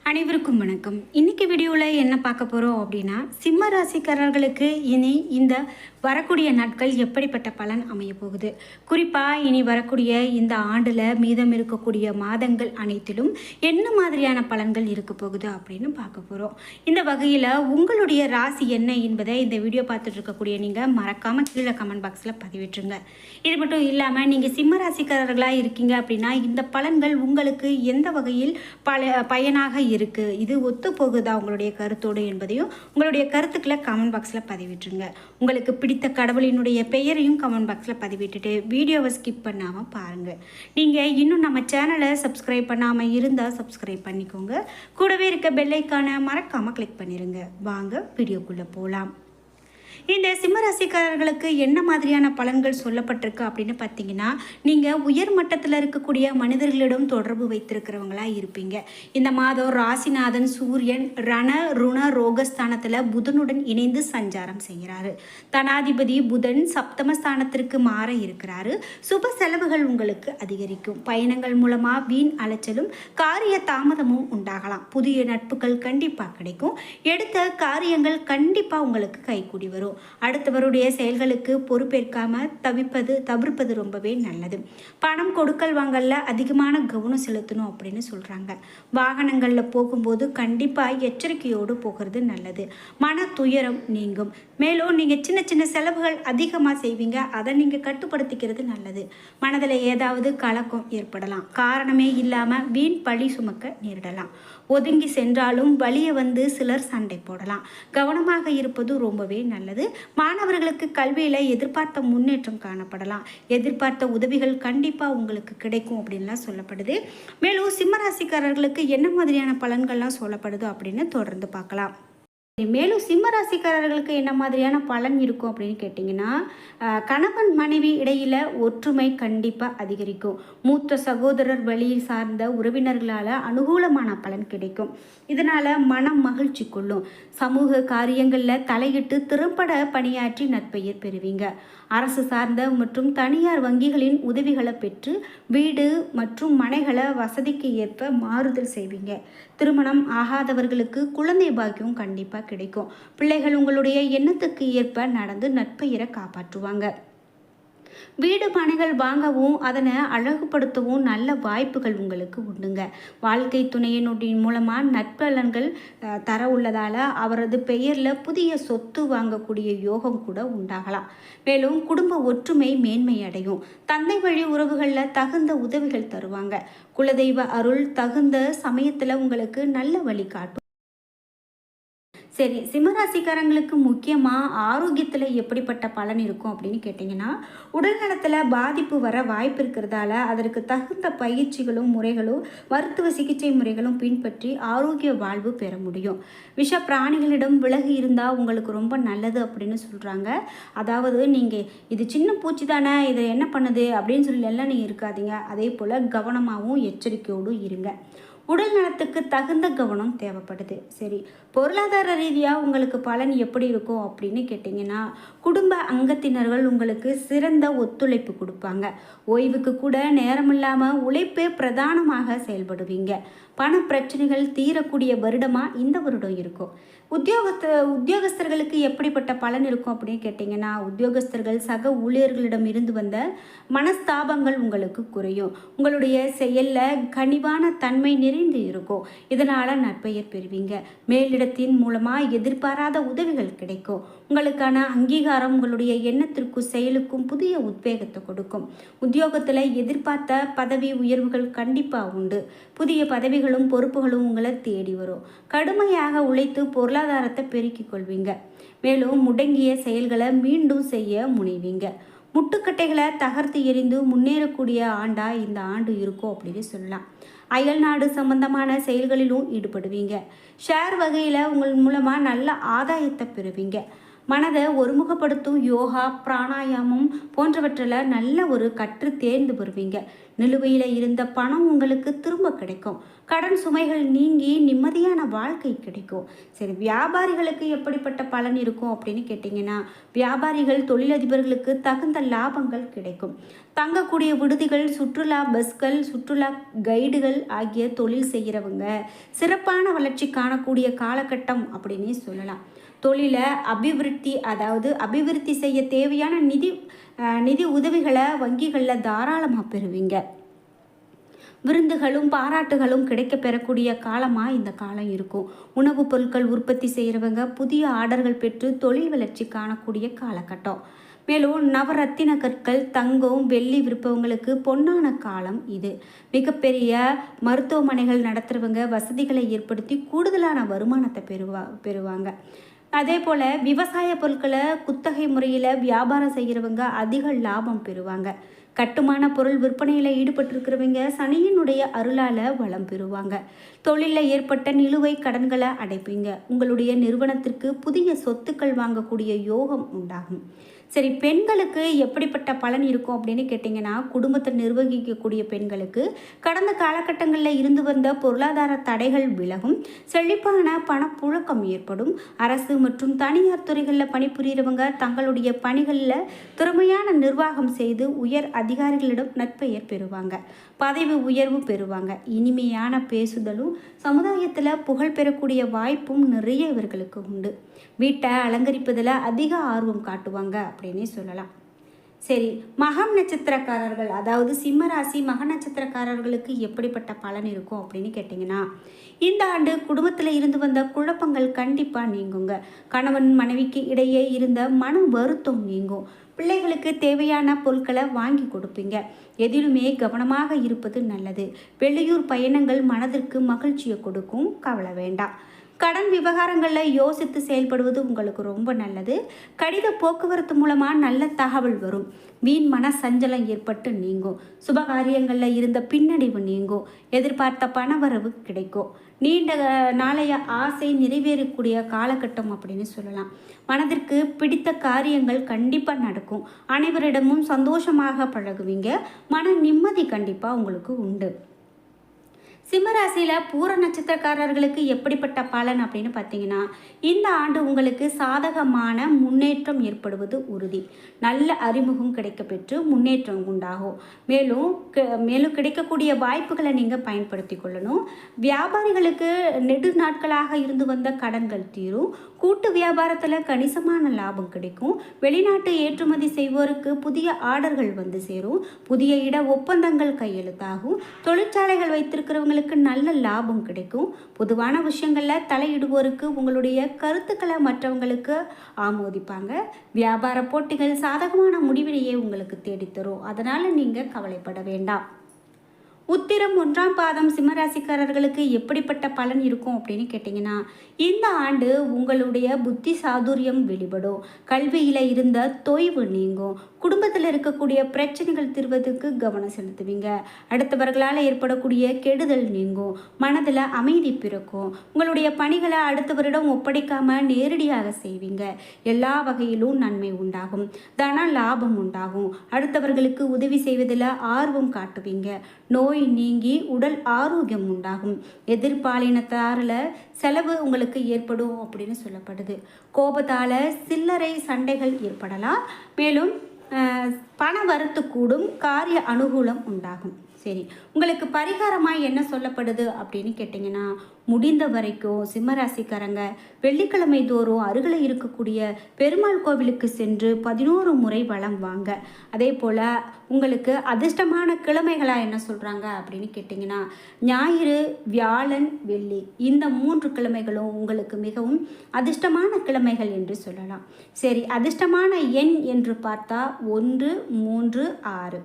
அனைவருக்கும் வணக்கம். இன்னைக்கு வீடியோவில் என்ன பார்க்க போகிறோம் அப்படின்னா, சிம்ம ராசிக்காரர்களுக்கு இனி இந்த வரக்கூடிய நாட்கள் எப்படிப்பட்ட பலன் அமைய போகுது, குறிப்பாக இனி வரக்கூடிய இந்த ஆண்டில் மீதம் இருக்கக்கூடிய மாதங்கள் அனைத்திலும் என்ன மாதிரியான பலன்கள் இருக்க போகுது அப்படின்னு பார்க்க போகிறோம். இந்த வகையில் உங்களுடைய ராசி என்ன என்பதை இந்த வீடியோ பார்த்துட்டு இருக்கக்கூடிய நீங்கள் மறக்காமல் கீழே கமெண்ட் பாக்ஸில் பதிவிட்டுருங்க. இது மட்டும் இல்லாமல் நீங்கள் சிம்ம ராசிக்காரர்களாக இருக்கீங்க அப்படின்னா இந்த பலன்கள் உங்களுக்கு எந்த வகையில் பயனாக இருக்குது, இது ஒத்து போகுதா உங்களுடைய கருத்தோடு என்பதையும் உங்களுடைய கருத்துக்களை கமெண்ட் பாக்ஸில் பதிவிட்டுருங்க. உங்களுக்கு பிடித்த கடவுளினுடைய பெயரையும் கமெண்ட் பாக்ஸில் பதிவிட்டுட்டு வீடியோவை ஸ்கிப் பண்ணாமல் பாருங்கள். நீங்கள் இன்னும் நம்ம சேனலை சப்ஸ்கிரைப் பண்ணாமல் இருந்தால் சப்ஸ்கிரைப் பண்ணிக்கோங்க. கூடவே இருக்க பெல்லைக்கான மறக்காமல் கிளிக் பண்ணிடுங்க. வாங்க வீடியோக்குள்ளே போகலாம். இந்த சிம்மராசிக்காரர்களுக்கு என்ன மாதிரியான பலன்கள் சொல்லப்பட்டிருக்கு அப்படின்னு பார்த்தீங்கன்னா, நீங்கள் உயர் மட்டத்தில் இருக்கக்கூடிய மனிதர்களிடம் தொடர்பு வைத்திருக்கிறவங்களாக இருப்பீங்க. இந்த மாதம் ராசிநாதன் சூரியன் ரண ருண ரோகஸ்தானத்தில் புதனுடன் இணைந்து சஞ்சாரம் செய்கிறாரு. தனாதிபதி புதன் சப்தமஸ்தானத்திற்கு மாற இருக்கிறாரு. சுப செலவுகள் உங்களுக்கு அதிகரிக்கும். பயணங்கள் மூலமாக வீண் அலைச்சலும் காரிய தாமதமும் உண்டாகலாம். புதிய நட்புகள் கண்டிப்பாக கிடைக்கும். எடுத்த காரியங்கள் கண்டிப்பாக உங்களுக்கு கைகூடி வரும். அடுத்தவருடைய செயல்களுக்கு பொறுப்பேற்காம தவிர்ப்பது ரொம்பவே நல்லது. பணம் கொடுக்கல் வாங்கல்ல அதிகமான கவனம் செலுத்தணும் அப்படின்னு சொல்றாங்க. வாகனங்கள்ல போகும்போது கண்டிப்பா எச்சரிக்கையோடு போகிறது நல்லது. மன துயரம் நீங்கும். மேலும் நீங்க சின்ன சின்ன செலவுகள் அதிகமா செய்வீங்க, அதை நீங்க கட்டுப்படுத்திக்கிறது நல்லது. மனதில் ஏதாவது கலக்கம் ஏற்படலாம். காரணமே இல்லாம வீண் பழி சுமக்க நேரிடலாம். ஒதுங்கி சென்றாலும் வலிய வந்து சிலர் சண்டை போடலாம். கவனமாக இருப்பது ரொம்பவே நல்லது. மாணவர்களுக்கு கல்வியில் எதிர்பார்த்த முன்னேற்றம் காணப்படலாம். எதிர்பார்த்த உதவிகள் கண்டிப்பாக உங்களுக்கு கிடைக்கும் அப்படின்லாம் சொல்லப்படுது. மேலும் சிம்மராசிக்காரர்களுக்கு என்ன மாதிரியான பலன்கள்லாம் சொல்லப்படுது அப்படின்னு தொடர்ந்து பார்க்கலாம். மேலும் சிம்ம ராசிக்காரர்களுக்கு என்ன மாதிரியான பலன் இருக்கும் அப்படின்னு கேட்டிங்கன்னா, கணவன் மனைவி இடையில் ஒற்றுமை கண்டிப்பாக அதிகரிக்கும். மூத்த சகோதரர் வழியில் சார்ந்த உறவினர்களால் அனுகூலமான பலன் கிடைக்கும். இதனால் மனம் மகிழ்ச்சி கொள்ளும். சமூக காரியங்களில் தலையிட்டு திறம்பட பணியாற்றி நற்பெயர் பெறுவீங்க. அரசு சார்ந்த மற்றும் தனியார் வங்கிகளின் உதவிகளை பெற்று வீடு மற்றும் மனைகளை வசதிக்கு ஏற்ப மாறுதல் செய்வீங்க. திருமணம் ஆகாதவர்களுக்கு குழந்தை பாக்கியம் கண்டிப்பாக கிடைக்கும். பிள்ளைகள் உங்களுடைய எண்ணத்துக்கு ஏற்ப நடந்து நற்பெயரை காப்பாற்றுவாங்க. வீடு மனைகள் வாங்கவும் அதனை அழகுபடுத்தவும் நல்ல வாய்ப்புகள் உங்களுக்கு உண்டுங்க. வாழ்க்கை துணையினுடைய மூலமாக நற்பலன்கள் தர உள்ளதால் அவரது பெயரில் புதிய சொத்து வாங்கக்கூடிய யோகம் கூட உண்டாகலாம். மேலும் குடும்ப ஒற்றுமை மேன்மை அடையும். தந்தை வழி உறவுகளில் தகுந்த உதவிகள் தருவாங்க. குலதெய்வ அருள் தகுந்த சமயத்தில் உங்களுக்கு நல்ல வழிகாட்டும். சரி, சிம்மராசிக்காரங்களுக்கு முக்கியமாக ஆரோக்கியத்தில் எப்படிப்பட்ட பலன் இருக்கும் அப்படின்னு கேட்டிங்கன்னா, உடல் நலத்தில் பாதிப்பு வர வாய்ப்பு இருக்கிறதால அதற்கு தகுந்த பயிற்சிகளும் முறைகளும் மருத்துவ சிகிச்சை முறைகளும் பின்பற்றி ஆரோக்கிய வாழ்வு பெற முடியும். விஷ பிராணிகளிடம் விலகி இருந்தால் உங்களுக்கு ரொம்ப நல்லது அப்படின்னு சொல்கிறாங்க. அதாவது நீங்கள் இது சின்ன பூச்சி தானே, இதை என்ன பண்ணுது அப்படின்னு சொல்லி எல்லாம் நீங்கள் இருக்காதீங்க. அதே போல் கவனமாகவும் எச்சரிக்கையோடும் இருங்க. உடல் நலத்துக்கு தகுந்த கவனம் தேவைப்படுது. சரி, பொருளாதார ரீதியாக உங்களுக்கு பலன் எப்படி இருக்கும் அப்படின்னு கேட்டிங்கன்னா, குடும்ப அங்கத்தினர்கள் உங்களுக்கு சிறந்த ஒத்துழைப்பு கொடுப்பாங்க. ஓய்வுக்கு கூட நேரம் இல்லாமல் உழைப்பே பிரதானமாக செயல்படுவீங்க. பண பிரச்சனைகள் தீரக்கூடிய வருடமாக இந்த வருடம் இருக்கும். உத்தியோகஸ்தர்களுக்கு எப்படிப்பட்ட பலன் இருக்கும் அப்படின்னு கேட்டிங்கன்னா, உத்தியோகஸ்தர்கள் சக ஊழியர்களிடம் இருந்து வந்த மனஸ்தாபங்கள் உங்களுக்கு குறையும். உங்களுடைய செயலில் கனிவான தன்மை நிறைந்து இருக்கும். இதனால் நற்பெயர் பெறுவீங்க. மேலிடத்தின் மூலமாக எதிர்பாராத உதவிகள் கிடைக்கும். உங்களுக்கான அங்கீகாரம் உங்களுடைய எண்ணத்திற்கும் செயலுக்கும் புதிய உத்வேகத்தை கொடுக்கும். உத்தியோகத்தில் எதிர்பார்த்த பதவி உயர்வுகள் கண்டிப்பாக உண்டு. புதிய பதவிகளும் பொறுப்புகளும் உங்களை தேடி வரும். கடுமையாக உழைத்து பொருளாதாரத்தை பெருக்கிக் கொள்வீங்க. மேலும் முடங்கிய செயல்களை மீண்டும் செய்ய முனைவீங்க. முட்டுக்கட்டைகளை தகர்த்து எறிந்து முன்னேறக்கூடிய ஆண்டா இந்த ஆண்டு இருக்கும் அப்படின்னு சொல்லலாம். அயல் நாடு சம்பந்தமான செயல்களிலும் ஈடுபடுவீங்க. ஷேர் வகையில் உங்கள் மூலமாக நல்ல ஆதாயத்தை பெறுவீங்க. மனதை ஒருமுகப்படுத்தும் யோகா பிராணாயாமம் போன்றவற்றில் நல்ல ஒரு கற்று தேர்ந்து வருவீங்க. நிலுவையில் இருந்த பணம் உங்களுக்கு திரும்ப கிடைக்கும். கடன் சுமைகள் நீங்கி நிம்மதியான வாழ்க்கை கிடைக்கும். சரி, வியாபாரிகளுக்கு எப்படிப்பட்ட பலன் இருக்கும் அப்படின்னு கேட்டிங்கன்னா, வியாபாரிகள் தொழிலதிபர்களுக்கு தகுந்த லாபங்கள் கிடைக்கும். தங்கக்கூடிய விடுதிகள், சுற்றுலா பஸ்கள், சுற்றுலா கைடுகள் ஆகிய தொழில் செய்கிறவங்க சிறப்பான வளர்ச்சி காணக்கூடிய காலகட்டம் அப்படின்னே சொல்லலாம். தொழிலை அபிவிருத்தி செய்ய தேவையான நிதி உதவிகளை வங்கிகளில் தாராளமாக பெறுவீங்க. விருந்துகளும் பாராட்டுகளும் கிடைக்க பெறக்கூடிய காலமாக இந்த காலம் இருக்கும். உணவுப் பொருட்கள் உற்பத்தி செய்கிறவங்க புதிய ஆர்டர்கள் பெற்று தொழில் வளர்ச்சி காணக்கூடிய காலகட்டம். மேலும் நவரத்தின கற்கள், தங்கம், வெள்ளி விருப்பவங்களுக்கு பொன்னான காலம் இது. மிகப்பெரிய மருத்துவமனைகள் நடத்துகிறவங்க வசதிகளை ஏற்படுத்தி கூடுதலான வருமானத்தை பெறுவாங்க. அதே போல் விவசாய பொருட்களை குத்தகை முறையில் வியாபாரம் செய்கிறவங்க அதிக லாபம் பெறுவாங்க. கட்டுமான பொருள் விற்பனையில் ஈடுபட்டிருக்கிறவங்க சனியினுடைய அருளால் வளம் பெறுவாங்க. தொழிலில் ஏற்பட்ட நிலுவை கடன்களை அடைப்பீங்க. உங்களுடைய நிறுவனத்திற்கு புதிய சொத்துக்கள் வாங்கக்கூடிய யோகம் உண்டாகும். சரி, பெண்களுக்கு எப்படிப்பட்ட பலன் இருக்கும் அப்படின்னு கேட்டிங்கன்னா, குடும்பத்தை நிர்வகிக்கக்கூடிய பெண்களுக்கு கடந்த காலகட்டங்களில் இருந்து வந்த பொருளாதார தடைகள் விலகும். செழிப்பான பணப்புழக்கம் ஏற்படும். அரசு மற்றும் தனியார் துறைகளில் பணிபுரிகிறவங்க தங்களுடைய பணிகளில் திறமையான நிர்வாகம் செய்து உயர் அதிகாரிகளிடம் நற்பெயர் பெறுவாங்க. பதவி உயர்வு பெறுவாங்க. இனிமையான பேசுதலும் சமுதாயத்தில் புகழ் பெறக்கூடிய வாய்ப்பும் நிறைய இவர்களுக்கு உண்டு. வீட்டை அலங்கரிப்பதில் அதிக ஆர்வம் காட்டுவாங்க அப்படின்னே சொல்லலாம். சரி, மகம் நட்சத்திரக்காரர்கள், அதாவது சிம்மராசி மக நட்சத்திரக்காரர்களுக்கு எப்படிப்பட்ட பலன் இருக்கும் அப்படின்னு கேட்டிங்கன்னா, இந்த ஆண்டு குடும்பத்தில் இருந்து வந்த குழப்பங்கள் கண்டிப்பாக நீங்குங்க. கணவன் மனைவிக்கு இடையே இருந்த மன வருத்தம் நீங்கும். பிள்ளைகளுக்கு தேவையான பொருட்களை வாங்கி கொடுப்பீங்க. எதிலுமே கவனமாக இருப்பது நல்லது. வெளியூர் பயணங்கள் மனதிற்கு மகிழ்ச்சியை கொடுக்கும், கவலை வேண்டாம். கடன் விவகாரங்களில் யோசித்து செயல்படுவது உங்களுக்கு ரொம்ப நல்லது. கடித போக்குவரத்து மூலமாக நல்ல தகவல் வரும். வீண் மன சஞ்சலம் ஏற்பட்டு நீங்கும். சுபகாரியங்களில் இருந்த பின்னடைவு நீங்கும். எதிர்பார்த்த பணவரவு கிடைக்கும். நீண்ட நாளைய ஆசை நிறைவேறக்கூடிய காலகட்டம் அப்படின்னு சொல்லலாம். மனதிற்கு பிடித்த காரியங்கள் கண்டிப்பாக நடக்கும். அனைவரிடமும் சந்தோஷமாக பழகுவீங்க. மன நிம்மதி கண்டிப்பாக உங்களுக்கு உண்டு. சிம்மராசியில் பூர நட்சத்திரக்காரர்களுக்கு எப்படிப்பட்ட பலன் அப்படின்னு பார்த்தீங்கன்னா, இந்த ஆண்டு உங்களுக்கு சாதகமான முன்னேற்றம் ஏற்படுவது உறுதி. நல்ல அறிமுகம் கிடைக்கப்பெற்று முன்னேற்றம் உண்டாகும். மேலும் கிடைக்கக்கூடிய வாய்ப்புகளை நீங்கள் பயன்படுத்தி கொள்ளணும். வியாபாரிகளுக்கு நெடு நாட்களாக இருந்து வந்த கடன்கள் தீரும். கூட்டு வியாபாரத்தில் கணிசமான லாபம் கிடைக்கும். வெளிநாட்டு ஏற்றுமதி செய்வோருக்கு புதிய ஆர்டர்கள் வந்து சேரும். புதிய இட ஒப்பந்தங்கள் கையெழுத்தாகும். தொழிற்சாலைகள் வைத்திருக்கிறவங்க நல்ல லாபம் கிடைக்கும். பொதுவான விஷயங்களில் தலையிடுவோருக்கு உங்களுடைய கருத்துக்களை மற்றவங்களுக்கு ஆமோதிப்பாங்க. வியாபார போட்டிகள் சாதகமான முடிவினையே உங்களுக்கு தேடித்தரும். அதனால் நீங்கள் கவலைப்பட வேண்டாம். உத்திரம் 1ஆம் பாதம் சிம்மராசிக்காரர்களுக்கு எப்படிப்பட்ட பலன் இருக்கும் அப்படின்னு கேட்டிங்கன்னா, இந்த ஆண்டு உங்களுடைய புத்தி சாதுரியம் வெளிப்படும். கல்வியில் இருந்த தொய்வு நீங்கும். குடும்பத்தில் இருக்கக்கூடிய பிரச்சனைகள் தீர்வதற்கு கவனம் செலுத்துவீங்க. அடுத்தவர்களால் ஏற்படக்கூடிய கெடுதல் நீங்கும். மனதில் அமைதி பிறக்கும். உங்களுடைய பணிகளை அடுத்தவரிடம் ஒப்படைக்காமல் நேரடியாக செய்வீங்க. எல்லா வகையிலும் நன்மை உண்டாகும். தன லாபம் உண்டாகும். அடுத்தவர்களுக்கு உதவி செய்வதில் ஆர்வம் காட்டுவீங்க. நோய் நீங்கி உடல் ஆரோக்கியம் உண்டாகும். எதிர்பாலினத்தாரில் செலவு உங்களுக்கு ஏற்படும் அப்படின்னு சொல்லப்படுது. கோபத்தால் சில்லறை சண்டைகள் ஏற்படலாம். மேலும் பண வரத்து கூடும். காரிய அனுகூலம் உண்டாகும். சரி, உங்களுக்கு பரிகாரமாக என்ன சொல்லப்படுது அப்படின்னு கேட்டிங்கன்னா, முடிந்த வரைக்கும் சிம்மராசிக்காரங்க வெள்ளிக்கிழமை தோறும் அருகில் இருக்கக்கூடிய பெருமாள் கோவிலுக்கு சென்று 11 முறை வலம் வாங்க. அதே போல் உங்களுக்கு அதிர்ஷ்டமான கிழமைகளாக என்ன சொல்கிறாங்க அப்படின்னு கேட்டிங்கன்னா, ஞாயிறு, வியாழன், வெள்ளி, இந்த 3 கிழமைகளும் உங்களுக்கு மிகவும் அதிர்ஷ்டமான கிழமைகள் என்று சொல்லலாம். சரி, அதிர்ஷ்டமான எண் என்று பார்த்தா 1, 3, 6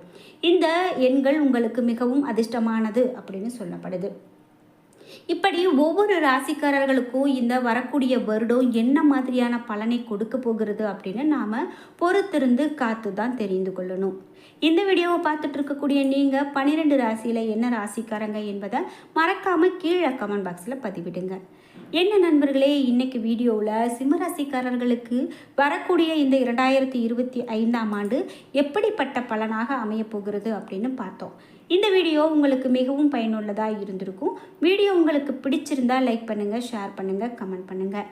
இந்த எண்கள் உங்களுக்கு மிகவும் அதிர்ஷ்டமானது அப்படின்னு சொல்லப்படுது. இப்படி ஒவ்வொரு ராசிக்காரர்களுக்கும் இந்த வரக்கூடிய வருடம் என்ன மாதிரியான பலனை கொடுக்க போகிறது அப்படின்னு நாம் பொறுத்திருந்து காத்து தான் தெரிந்து கொள்ளணும். இந்த வீடியோவை பார்த்துட்டு இருக்கக்கூடிய நீங்கள் 12 ராசியில் என்ன ராசிக்காரங்க என்பதை மறக்காமல் கீழே கமெண்ட் பாக்ஸில் பதிவிடுங்க. என்ன நண்பர்களே, இன்னைக்கு வீடியோவில் சிம்மராசிக்காரர்களுக்கு வரக்கூடிய இந்த 2025ஆம் ஆண்டு எப்படிப்பட்ட பலனாக அமைய போகிறது அப்படின்னு பார்த்தோம். இந்த வீடியோ உங்களுக்கு மிகவும் பயனுள்ளதாக இருந்திருக்கும். வீடியோ உங்களுக்கு பிடிச்சிருந்தா லைக் பண்ணுங்கள், ஷேர் பண்ணுங்கள், கமெண்ட் பண்ணுங்கள்.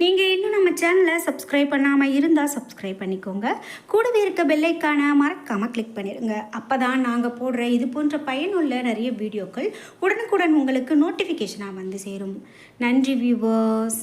நீங்கள் இன்னும் நம்ம சேனலை சப்ஸ்கிரைப் பண்ணாமல் இருந்தால் சப்ஸ்கிரைப் பண்ணிக்கோங்க. கூடவே இருக்க பெல்லைக்கான மறக்காமல் கிளிக் பண்ணிடுங்க. அப்போ தான் நாங்கள் போடுற இது போன்ற பயனுள்ள நிறைய வீடியோக்கள் உடனுக்குடன் உங்களுக்கு நோட்டிஃபிகேஷனாக வந்து சேரும். நன்றி வியூவர்ஸ்.